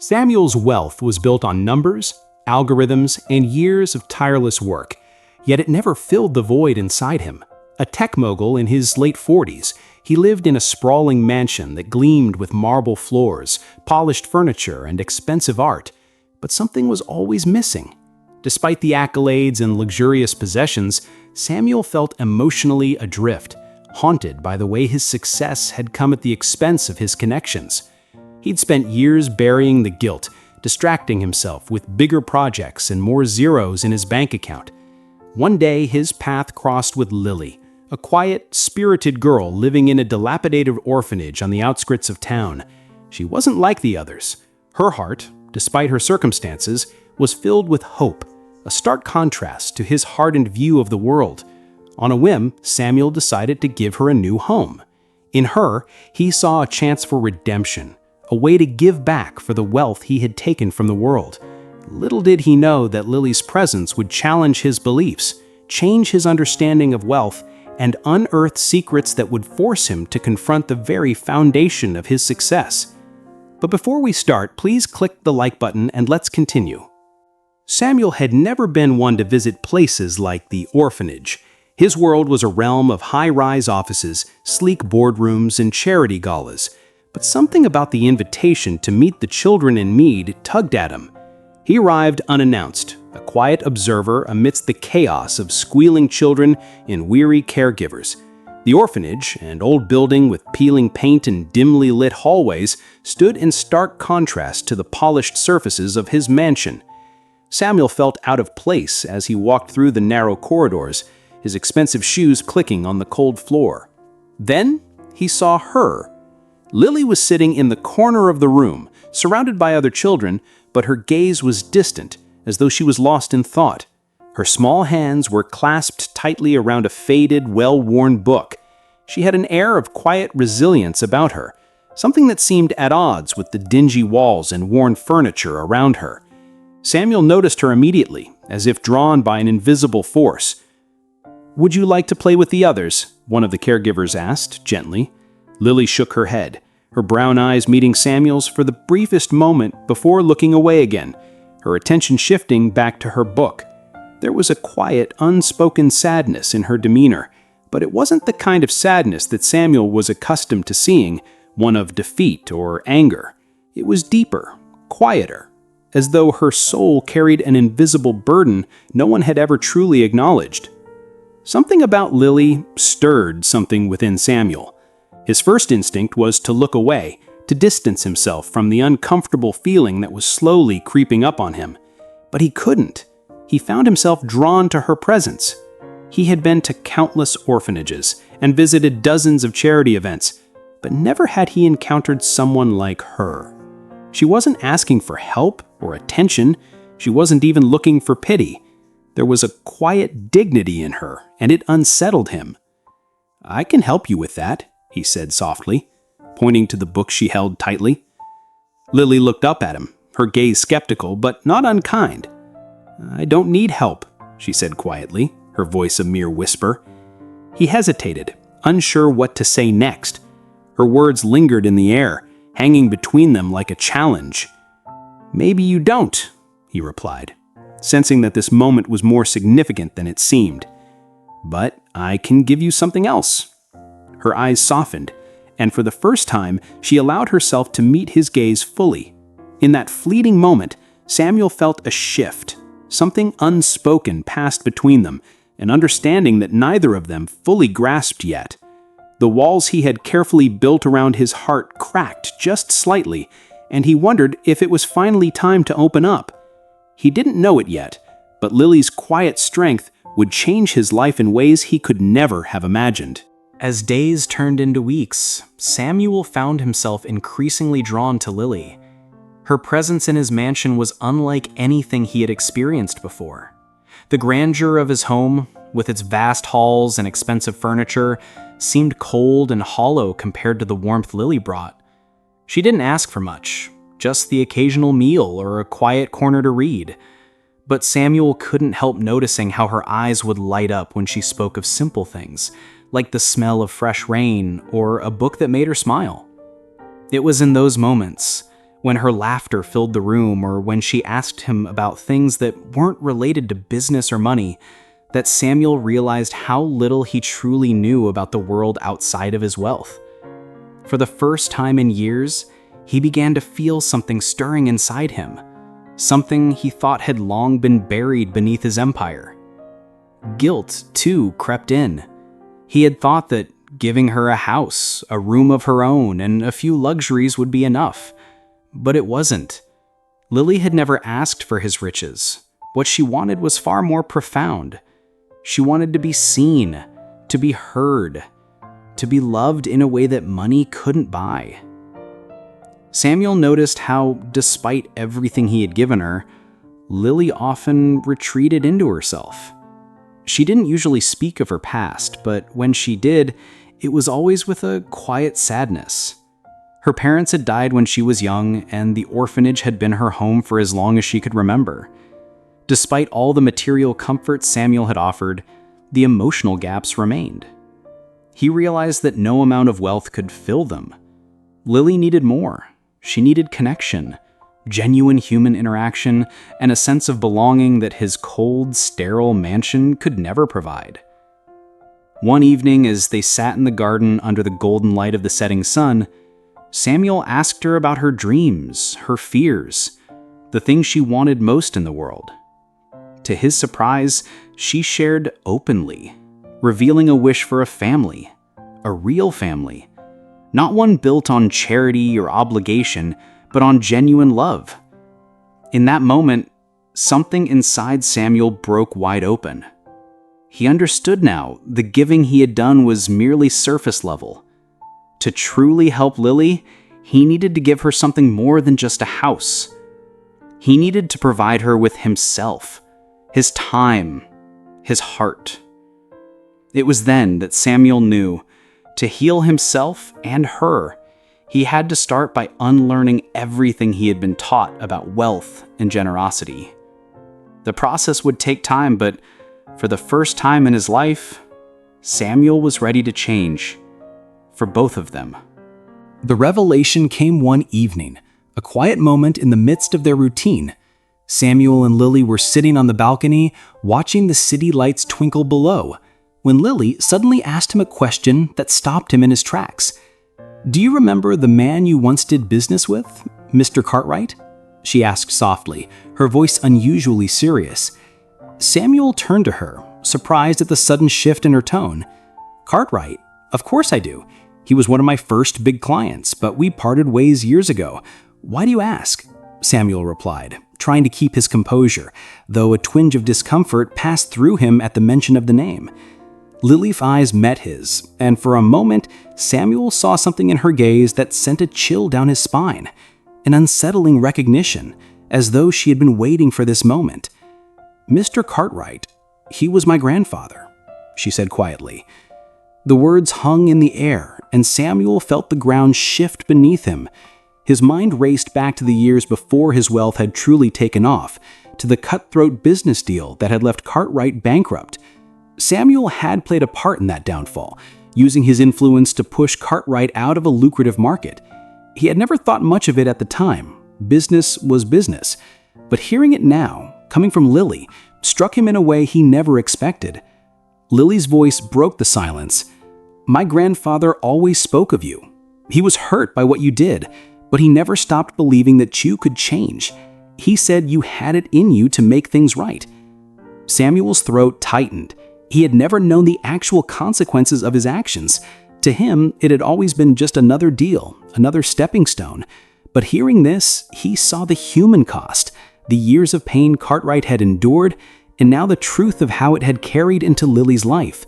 Samuel's wealth was built on numbers, algorithms, and years of tireless work, yet it never filled the void inside him. A tech mogul in his late 40s, he lived in a sprawling mansion that gleamed with marble floors, polished furniture, and expensive art. But something was always missing. Despite the accolades and luxurious possessions, Samuel felt emotionally adrift, haunted by the way his success had come at the expense of his connections. He'd spent years burying the guilt, distracting himself with bigger projects and more zeros in his bank account. One day, his path crossed with Lily, a quiet, spirited girl living in a dilapidated orphanage on the outskirts of town. She wasn't like the others. Her heart, despite her circumstances, was filled with hope, a stark contrast to his hardened view of the world. On a whim, Samuel decided to give her a new home. In her, he saw a chance for redemption, a way to give back for the wealth he had taken from the world. Little did he know that Lily's presence would challenge his beliefs, change his understanding of wealth, and unearth secrets that would force him to confront the very foundation of his success. But before we start, please click the like button and let's continue. Samuel had never been one to visit places like the orphanage. His world was a realm of high-rise offices, sleek boardrooms, and charity galas. But something about the invitation to meet the children in need tugged at him. He arrived unannounced, a quiet observer amidst the chaos of squealing children and weary caregivers. The orphanage, an old building with peeling paint and dimly lit hallways, stood in stark contrast to the polished surfaces of his mansion. Samuel felt out of place as he walked through the narrow corridors, his expensive shoes clicking on the cold floor. Then he saw her. Lily was sitting in the corner of the room, surrounded by other children, but her gaze was distant, as though she was lost in thought. Her small hands were clasped tightly around a faded, well-worn book. She had an air of quiet resilience about her, something that seemed at odds with the dingy walls and worn furniture around her. Samuel noticed her immediately, as if drawn by an invisible force. "Would you like to play with the others?" one of the caregivers asked, gently. Lily shook her head, her brown eyes meeting Samuel's for the briefest moment before looking away again, her attention shifting back to her book. There was a quiet, unspoken sadness in her demeanor, but it wasn't the kind of sadness that Samuel was accustomed to seeing, one of defeat or anger. It was deeper, quieter, as though her soul carried an invisible burden no one had ever truly acknowledged. Something about Lily stirred something within Samuel. His first instinct was to look away, to distance himself from the uncomfortable feeling that was slowly creeping up on him. But he couldn't. He found himself drawn to her presence. He had been to countless orphanages and visited dozens of charity events, but never had he encountered someone like her. She wasn't asking for help or attention. She wasn't even looking for pity. There was a quiet dignity in her, and it unsettled him. "I can help you with that," he said softly, pointing to the book she held tightly. Lily looked up at him, her gaze skeptical but not unkind. "I don't need help," she said quietly, her voice a mere whisper. He hesitated, unsure what to say next. Her words lingered in the air, hanging between them like a challenge. "Maybe you don't," he replied, sensing that this moment was more significant than it seemed. "But I can give you something else." Her eyes softened, and for the first time, she allowed herself to meet his gaze fully. In that fleeting moment, Samuel felt a shift. Something unspoken passed between them, an understanding that neither of them fully grasped yet. The walls he had carefully built around his heart cracked just slightly, and he wondered if it was finally time to open up. He didn't know it yet, but Lily's quiet strength would change his life in ways he could never have imagined. As days turned into weeks, Samuel found himself increasingly drawn to Lily. Her presence in his mansion was unlike anything he had experienced before. The grandeur of his home, with its vast halls and expensive furniture, seemed cold and hollow compared to the warmth Lily brought. She didn't ask for much, just the occasional meal or a quiet corner to read. But Samuel couldn't help noticing how her eyes would light up when she spoke of simple things, like the smell of fresh rain or a book that made her smile. It was in those moments, when her laughter filled the room, or when she asked him about things that weren't related to business or money, that Samuel realized how little he truly knew about the world outside of his wealth. For the first time in years, he began to feel something stirring inside him, something he thought had long been buried beneath his empire. Guilt, too, crept in. He had thought that giving her a house, a room of her own, and a few luxuries would be enough. But it wasn't. Lily had never asked for his riches. What she wanted was far more profound. She wanted to be seen, to be heard, to be loved in a way that money couldn't buy. Samuel noticed how, despite everything he had given her, Lily often retreated into herself. She didn't usually speak of her past, but when she did, it was always with a quiet sadness. Her parents had died when she was young, and the orphanage had been her home for as long as she could remember. Despite all the material comforts Samuel had offered, the emotional gaps remained. He realized that no amount of wealth could fill them. Lily needed more. She needed connection, genuine human interaction, and a sense of belonging that his cold, sterile mansion could never provide. One evening, as they sat in the garden under the golden light of the setting sun, Samuel asked her about her dreams, her fears, the things she wanted most in the world. To his surprise, she shared openly, revealing a wish for a family, a real family, not one built on charity or obligation, but on genuine love. In that moment, something inside Samuel broke wide open. He understood now the giving he had done was merely surface level. To truly help Lily, he needed to give her something more than just a house. He needed to provide her with himself, his time, his heart. It was then that Samuel knew, to heal himself and her, he had to start by unlearning everything he had been taught about wealth and generosity. The process would take time, but for the first time in his life, Samuel was ready to change. For both of them. The revelation came one evening, a quiet moment in the midst of their routine. Samuel and Lily were sitting on the balcony, watching the city lights twinkle below, when Lily suddenly asked him a question that stopped him in his tracks. "Do you remember the man you once did business with, Mr. Cartwright?" she asked softly, her voice unusually serious. Samuel turned to her, surprised at the sudden shift in her tone. "Cartwright? Of course I do. He was one of my first big clients, but we parted ways years ago. Why do you ask?" Samuel replied, trying to keep his composure, though a twinge of discomfort passed through him at the mention of the name. Lily's eyes met his, and for a moment, Samuel saw something in her gaze that sent a chill down his spine, an unsettling recognition, as though she had been waiting for this moment. "Mr. Cartwright, he was my grandfather," she said quietly. The words hung in the air, and Samuel felt the ground shift beneath him. His mind raced back to the years before his wealth had truly taken off, to the cutthroat business deal that had left Cartwright bankrupt. Samuel had played a part in that downfall, using his influence to push Cartwright out of a lucrative market. He had never thought much of it at the time. Business was business. But hearing it now, coming from Lily, struck him in a way he never expected. Lily's voice broke the silence. "My grandfather always spoke of you. He was hurt by what you did, but he never stopped believing that you could change. He said you had it in you to make things right." Samuel's throat tightened. He had never known the actual consequences of his actions. To him, it had always been just another deal, another stepping stone. But hearing this, he saw the human cost, the years of pain Cartwright had endured, and now the truth of how it had carried into Lily's life.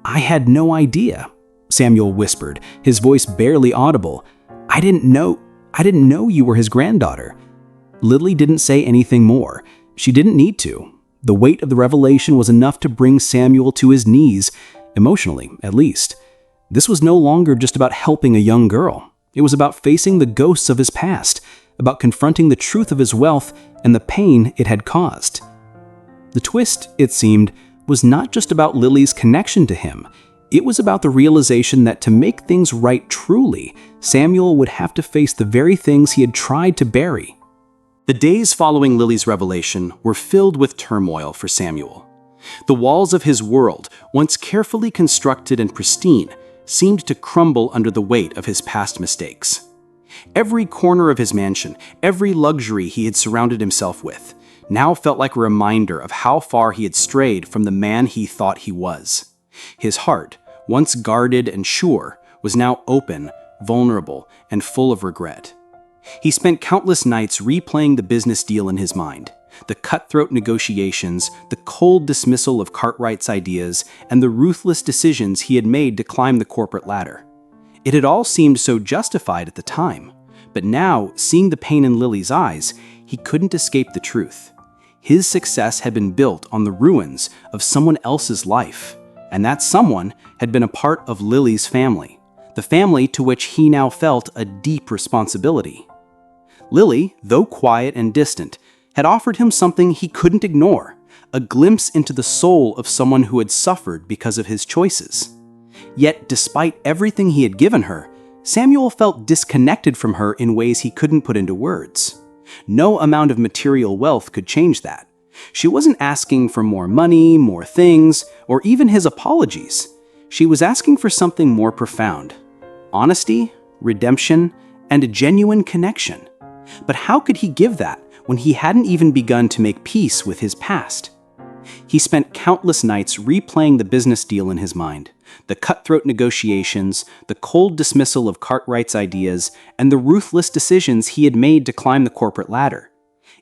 "I had no idea," Samuel whispered, his voice barely audible. I didn't know you were his granddaughter." Lily didn't say anything more. She didn't need to. The weight of the revelation was enough to bring Samuel to his knees, emotionally, at least. This was no longer just about helping a young girl. It was about facing the ghosts of his past, about confronting the truth of his wealth and the pain it had caused. The twist, it seemed, was not just about Lily's connection to him. It was about the realization that to make things right truly, Samuel would have to face the very things he had tried to bury. The days following Lily's revelation were filled with turmoil for Samuel. The walls of his world, once carefully constructed and pristine, seemed to crumble under the weight of his past mistakes. Every corner of his mansion, every luxury he had surrounded himself with, now felt like a reminder of how far he had strayed from the man he thought he was. His heart, once guarded and sure, was now open, vulnerable, and full of regret. He spent countless nights replaying the business deal in his mind, the cutthroat negotiations, the cold dismissal of Cartwright's ideas, and the ruthless decisions he had made to climb the corporate ladder. It had all seemed so justified at the time, but now, seeing the pain in Lily's eyes, he couldn't escape the truth. His success had been built on the ruins of someone else's life, and that someone had been a part of Lily's family, the family to which he now felt a deep responsibility. Lily, though quiet and distant, had offered him something he couldn't ignore, a glimpse into the soul of someone who had suffered because of his choices. Yet, despite everything he had given her, Samuel felt disconnected from her in ways he couldn't put into words. No amount of material wealth could change that. She wasn't asking for more money, more things, or even his apologies. She was asking for something more profound: honesty, redemption, and a genuine connection. But how could he give that when he hadn't even begun to make peace with his past? He spent countless nights replaying the business deal in his mind, the cutthroat negotiations, the cold dismissal of Cartwright's ideas, and the ruthless decisions he had made to climb the corporate ladder.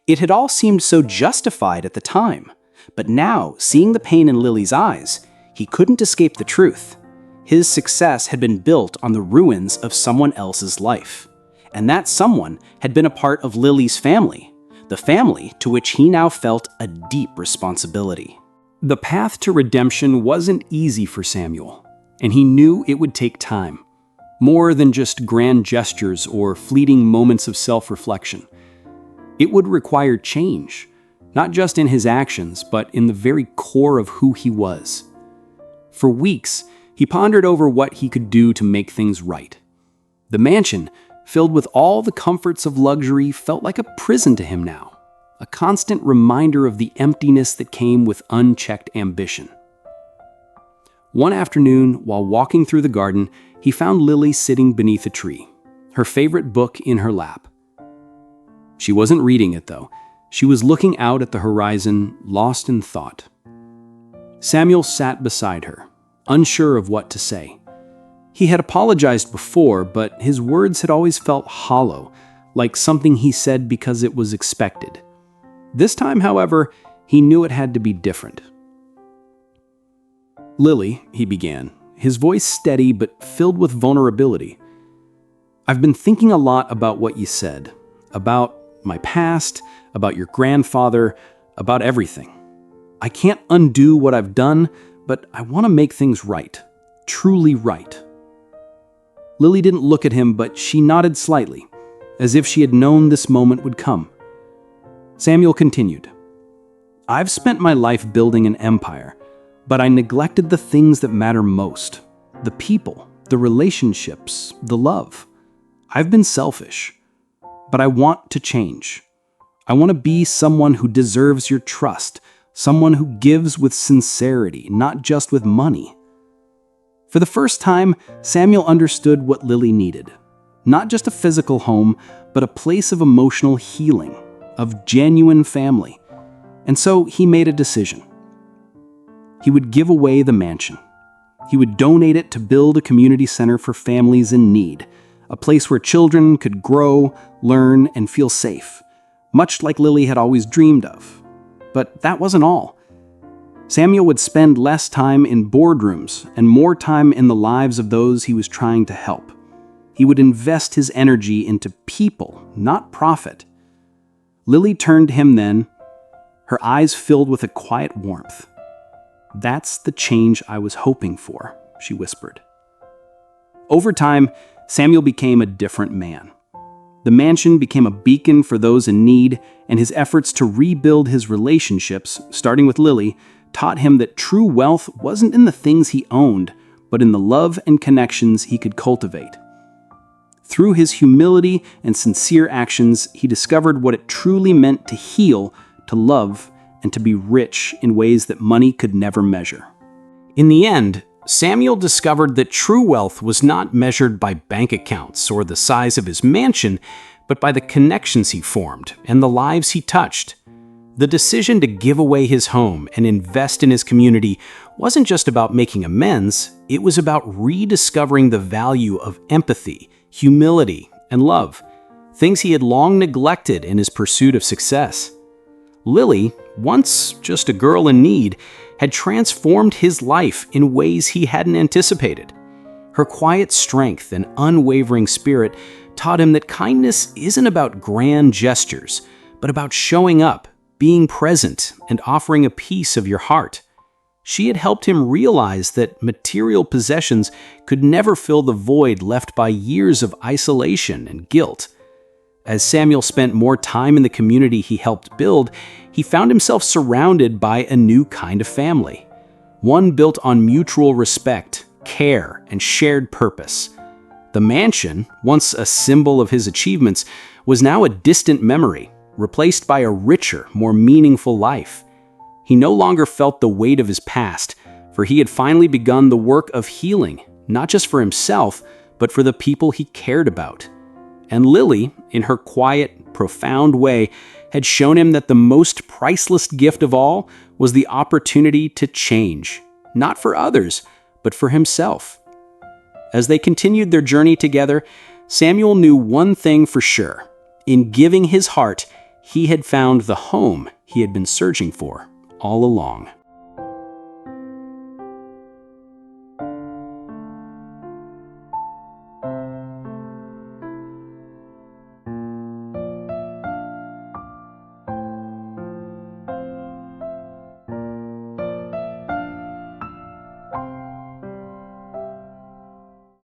It had all seemed so justified at the time, but now, seeing the pain in Lily's eyes, he couldn't escape the truth. His success had been built on the ruins of someone else's life, and that someone had been a part of Lily's family, the family to which he now felt a deep responsibility. The path to redemption wasn't easy for Samuel, and he knew it would take time. More than just grand gestures or fleeting moments of self-reflection. It would require change, not just in his actions, but in the very core of who he was. For weeks, he pondered over what he could do to make things right. The mansion, filled with all the comforts of luxury, felt like a prison to him now, a constant reminder of the emptiness that came with unchecked ambition. One afternoon, while walking through the garden, he found Lily sitting beneath a tree, her favorite book in her lap. She wasn't reading it, though. She was looking out at the horizon, lost in thought. Samuel sat beside her, unsure of what to say. He had apologized before, but his words had always felt hollow, like something he said because it was expected. This time, however, he knew it had to be different. "Lily," he began, his voice steady but filled with vulnerability. "I've been thinking a lot about what you said, about my past, about your grandfather, about everything. I can't undo what I've done, but I want to make things right, truly right." Lily didn't look at him, but she nodded slightly, as if she had known this moment would come. Samuel continued, "I've spent my life building an empire, but I neglected the things that matter most: the people, the relationships, the love. I've been selfish, but I want to change. I want to be someone who deserves your trust, someone who gives with sincerity, not just with money." For the first time, Samuel understood what Lily needed. Not just a physical home, but a place of emotional healing, of genuine family. And so he made a decision. He would give away the mansion. He would donate it to build a community center for families in need, a place where children could grow, learn, and feel safe, much like Lily had always dreamed of. But that wasn't all. Samuel would spend less time in boardrooms and more time in the lives of those he was trying to help. He would invest his energy into people, not profit. Lily turned to him then, her eyes filled with a quiet warmth. "That's the change I was hoping for," she whispered. Over time, Samuel became a different man. The mansion became a beacon for those in need, and his efforts to rebuild his relationships, starting with Lily, taught him that true wealth wasn't in the things he owned, but in the love and connections he could cultivate. Through his humility and sincere actions, he discovered what it truly meant to heal, to love, and to be rich in ways that money could never measure. In the end, Samuel discovered that true wealth was not measured by bank accounts or the size of his mansion, but by the connections he formed and the lives he touched. The decision to give away his home and invest in his community wasn't just about making amends, it was about rediscovering the value of empathy, humility, and love, things he had long neglected in his pursuit of success. Lily, once just a girl in need, had transformed his life in ways he hadn't anticipated. Her quiet strength and unwavering spirit taught him that kindness isn't about grand gestures, but about showing up, being present, and offering a piece of your heart. She had helped him realize that material possessions could never fill the void left by years of isolation and guilt. As Samuel spent more time in the community he helped build, he found himself surrounded by a new kind of family, one built on mutual respect, care, and shared purpose. The mansion, once a symbol of his achievements, was now a distant memory, replaced by a richer, more meaningful life. He no longer felt the weight of his past, for he had finally begun the work of healing, not just for himself, but for the people he cared about. And Lily, in her quiet, profound way, had shown him that the most priceless gift of all was the opportunity to change, not for others, but for himself. As they continued their journey together, Samuel knew one thing for sure. In giving his heart, he had found the home he had been searching for all along.